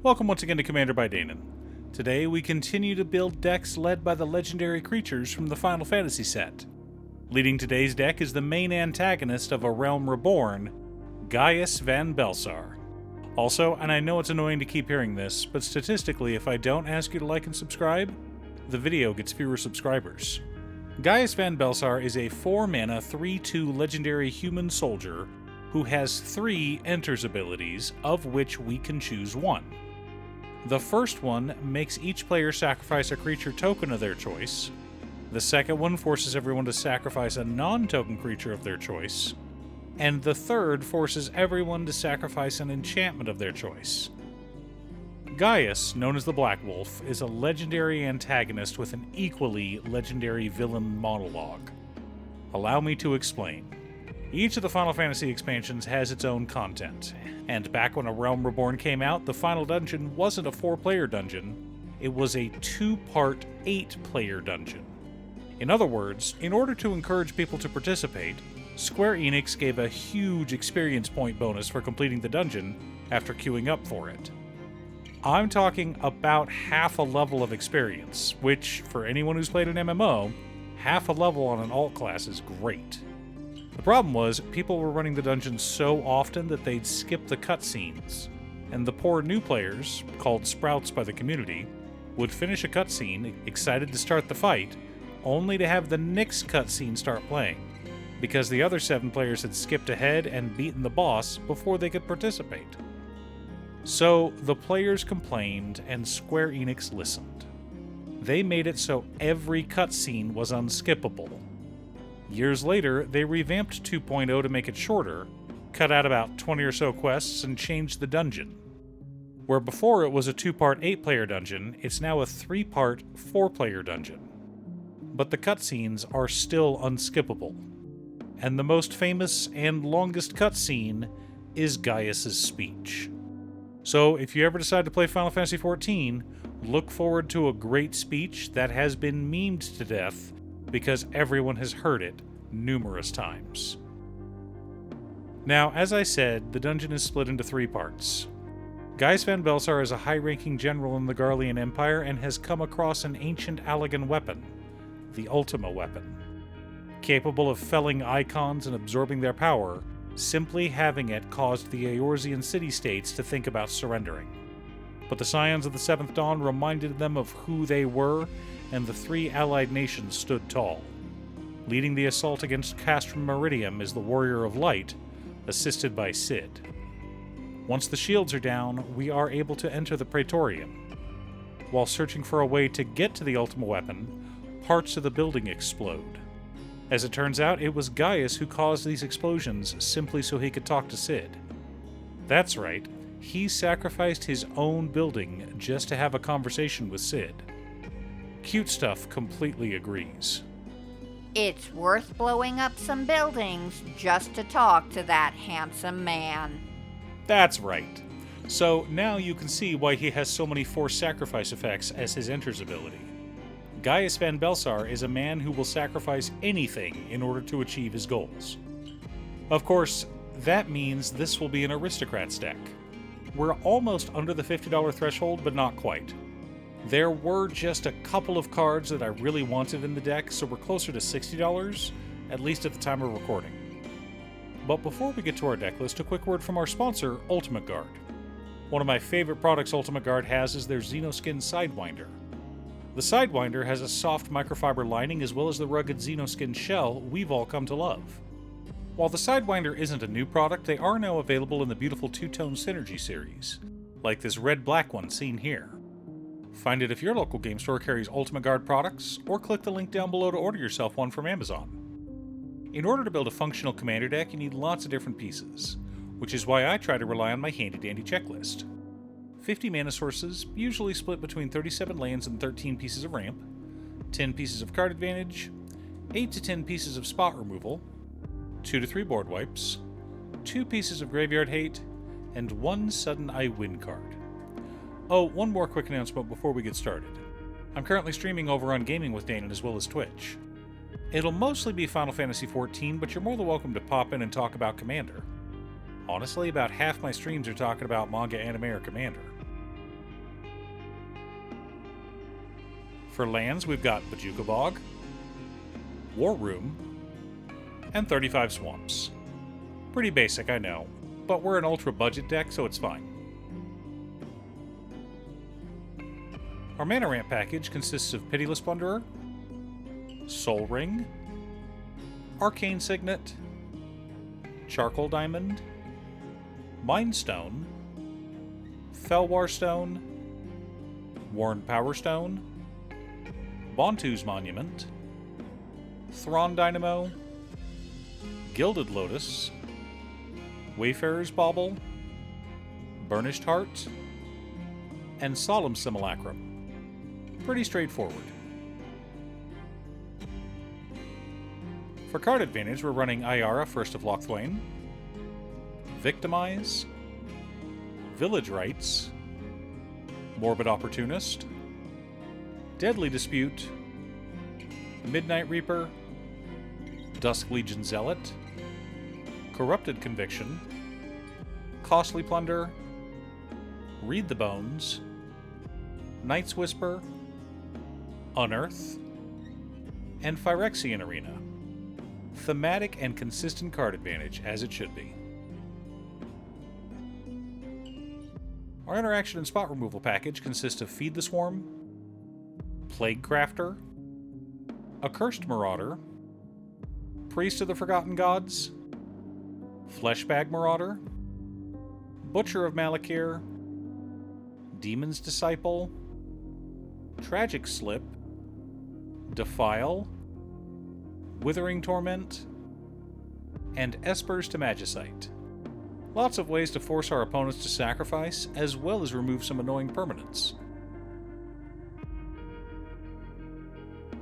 Welcome once again to Commander by Danon. Today we continue to build decks led by the legendary creatures from the Final Fantasy set. Leading today's deck is the main antagonist of A Realm Reborn, Gaius van Baelsar. Also, and I know it's annoying to keep hearing this, but statistically if I don't ask you to like and subscribe, the video gets fewer subscribers. Gaius van Baelsar is a 4-mana 3/2 legendary human soldier who has 3 Enters abilities, of which we can choose one. The first one makes each player sacrifice a creature token of their choice. The second one forces everyone to sacrifice a non-token creature of their choice. And the third forces everyone to sacrifice an enchantment of their choice. Gaius, known as the Black Wolf, is a legendary antagonist with an equally legendary villain monologue. Allow me to explain. Each of the Final Fantasy expansions has its own content, and back when A Realm Reborn came out, the final dungeon wasn't a 4-player dungeon, it was a 2-part 8-player dungeon. In other words, in order to encourage people to participate, Square Enix gave a huge experience point bonus for completing the dungeon after queuing up for it. I'm talking about half a level of experience, which, for anyone who's played an MMO, half a level on an alt class is great. The problem was, people were running the dungeons so often that they'd skip the cutscenes, and the poor new players, called Sprouts by the community, would finish a cutscene, excited to start the fight, only to have the next cutscene start playing, because the other 7 players had skipped ahead and beaten the boss before they could participate. So, the players complained, and Square Enix listened. They made it so every cutscene was unskippable. Years later, they revamped 2.0 to make it shorter, cut out about 20 or so quests, and changed the dungeon. Where before it was a 2-part 8-player dungeon, it's now a 3-part 4-player dungeon. But the cutscenes are still unskippable. And the most famous and longest cutscene is Gaius' speech. So if you ever decide to play Final Fantasy XIV, look forward to a great speech that has been memed to death because everyone has heard it numerous times. Now, as I said, the dungeon is split into 3 parts. Gaius van Baelsar is a high-ranking general in the Garlean Empire and has come across an ancient Allagan weapon, the Ultima weapon. Capable of felling icons and absorbing their power, simply having it caused the Eorzean city-states to think about surrendering. But the Scions of the Seventh Dawn reminded them of who they were, and the 3 allied nations stood tall. Leading the assault against Castrum Meridium is the Warrior of Light, assisted by Cid. Once the shields are down, we are able to enter the Praetorium. While searching for a way to get to the Ultima weapon, parts of the building explode. As it turns out, it was Gaius who caused these explosions simply so he could talk to Cid. That's right, he sacrificed his own building just to have a conversation with Cid. Cute Stuff completely agrees. It's worth blowing up some buildings just to talk to that handsome man. That's right. So now you can see why he has so many forced sacrifice effects as his Enters ability. Gaius van Baelsar is a man who will sacrifice anything in order to achieve his goals. Of course, that means this will be an Aristocrats deck. We're almost under the $50 threshold, but not quite. There were just a couple of cards that I really wanted in the deck, so we're closer to $60, at least at the time of recording. But before we get to our deck list, a quick word from our sponsor, Ultimate Guard. One of my favorite products Ultimate Guard has is their Xenoskin Sidewinder. The Sidewinder has a soft microfiber lining as well as the rugged Xenoskin shell we've all come to love. While the Sidewinder isn't a new product, they are now available in the beautiful two-tone Synergy series, like this red-black one seen here. Find it if your local game store carries Ultimate Guard products, or click the link down below to order yourself one from Amazon. In order to build a functional commander deck, you need lots of different pieces, which is why I try to rely on my handy-dandy checklist. 50 mana sources, usually split between 37 lands and 13 pieces of ramp, 10 pieces of card advantage, 8 to 10 pieces of spot removal, 2 to 3 board wipes, 2 pieces of graveyard hate, and 1 sudden I win card. Oh, one more quick announcement before we get started. I'm currently streaming over on Gaming with Danon as well as Twitch. It'll mostly be Final Fantasy XIV, but you're more than welcome to pop in and talk about Commander. Honestly, about half my streams are talking about manga, anime, or Commander. For lands, we've got Bajuka Bog, War Room, and 35 Swamps. Pretty basic, I know, but we're an ultra-budget deck, so it's fine. Our mana ramp package consists of Pitiless Plunderer, Soul Ring, Arcane Signet, Charcoal Diamond, Mind Stone, Felwar Stone, Worn Power Stone, Bontu's Monument, Thrawn Dynamo, Gilded Lotus, Wayfarer's Bauble, Burnished Heart, and Solemn Simulacrum. Pretty straightforward. For card advantage, we're running Ayara, First of Locthwain, Victimize, Village Rites, Morbid Opportunist, Deadly Dispute, Midnight Reaper, Dusk Legion Zealot, Corrupted Conviction, Costly Plunder, Read the Bones, Night's Whisper, Unearth, and Phyrexian Arena. Thematic and consistent card advantage, as it should be. Our interaction and spot removal package consists of Feed the Swarm, Plague Crafter, Accursed Marauder, Priest of the Forgotten Gods, Fleshbag Marauder, Butcher of Malakir, Demon's Disciple, Tragic Slip, Defile, Withering Torment, and Espers to Magicite. Lots of ways to force our opponents to sacrifice, as well as remove some annoying permanents.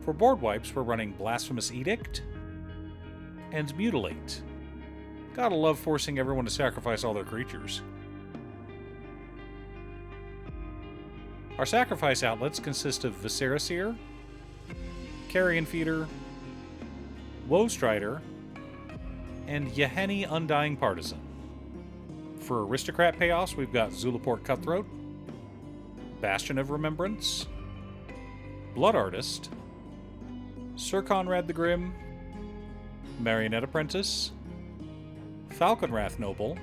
For board wipes, we're running Blasphemous Edict and Mutilate. Gotta love forcing everyone to sacrifice all their creatures. Our sacrifice outlets consist of Viscera Seer, Carrion Feeder, Woe Strider, and Yaheni Undying Partisan. For Aristocrat payoffs, we've got Zulaport Cutthroat, Bastion of Remembrance, Blood Artist, Sir Conrad the Grim, Marionette Apprentice, Falconwrath Noble,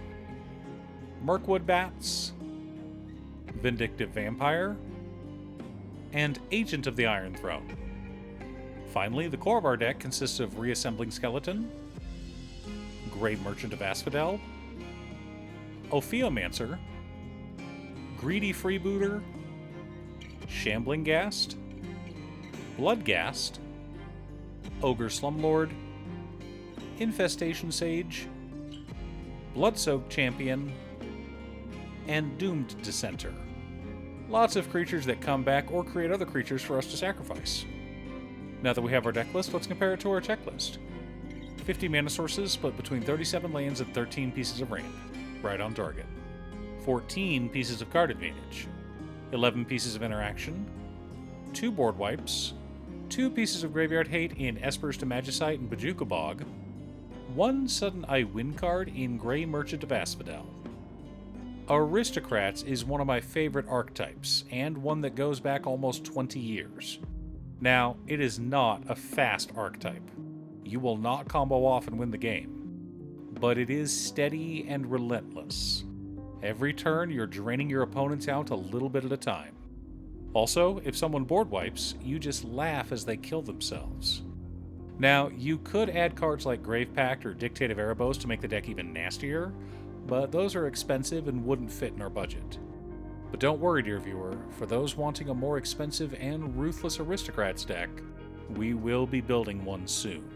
Mirkwood Bats, Vindictive Vampire, and Agent of the Iron Throne. Finally, the core of our deck consists of Reassembling Skeleton, Grey Merchant of Asphodel, Ophiomancer, Greedy Freebooter, Shambling Ghast, Bloodghast, Ogre Slumlord, Infestation Sage, Blood-Soaked Champion, and Doomed Dissenter. Lots of creatures that come back or create other creatures for us to sacrifice. Now that we have our deck list, let's compare it to our checklist. 50 mana sources split between 37 lands and 13 pieces of land. Right on target. 14 pieces of card advantage. 11 pieces of interaction. 2 board wipes. 2 pieces of graveyard hate in Espers to Magicite and Bajuka Bog. 1 sudden I win card in Grey Merchant of Asphodel. Aristocrats is one of my favorite archetypes, and one that goes back almost 20 years. Now, it is not a fast archetype. You will not combo off and win the game. But it is steady and relentless. Every turn, you're draining your opponents out a little bit at a time. Also, if someone board wipes, you just laugh as they kill themselves. Now, you could add cards like Grave Pact or Dictate of Erebos to make the deck even nastier, but those are expensive and wouldn't fit in our budget. But don't worry, dear viewer, for those wanting a more expensive and ruthless Aristocrats deck, we will be building one soon.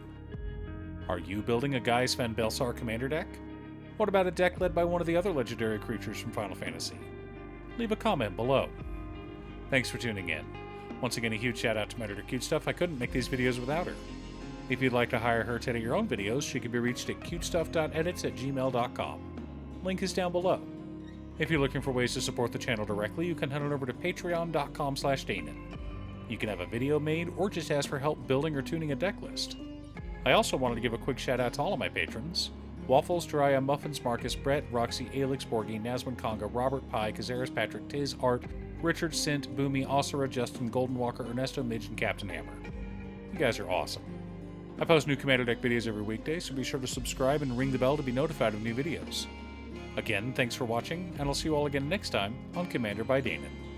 Are you building a Gaius Van Baelsar commander deck? What about a deck led by one of the other legendary creatures from Final Fantasy? Leave a comment below. Thanks for tuning in. Once again, a huge shout out to my editor Cutestuff. I couldn't make these videos without her. If you'd like to hire her to edit your own videos, she can be reached at cutestuff.edits@gmail.com. Link is down below. If you're looking for ways to support the channel directly, you can head on over to patreon.com/Danon. You can have a video made or just ask for help building or tuning a deck list. I also wanted to give a quick shout out to all of my patrons: Waffles, Jiraiya, Muffins, Marcus, Brett, Roxy, Alix, Borgi, Nazwin, Conga, Robert, Pi, Kazaris, Patrick, Tiz, Art, Richard, Sint, Boomy, Osira, Justin, Golden Walker, Ernesto, Midge, and Captain Hammer. You guys are awesome. I post new Commander Deck videos every weekday, so be sure to subscribe and ring the bell to be notified of new videos. Again, thanks for watching, and I'll see you all again next time on Commander by Danon.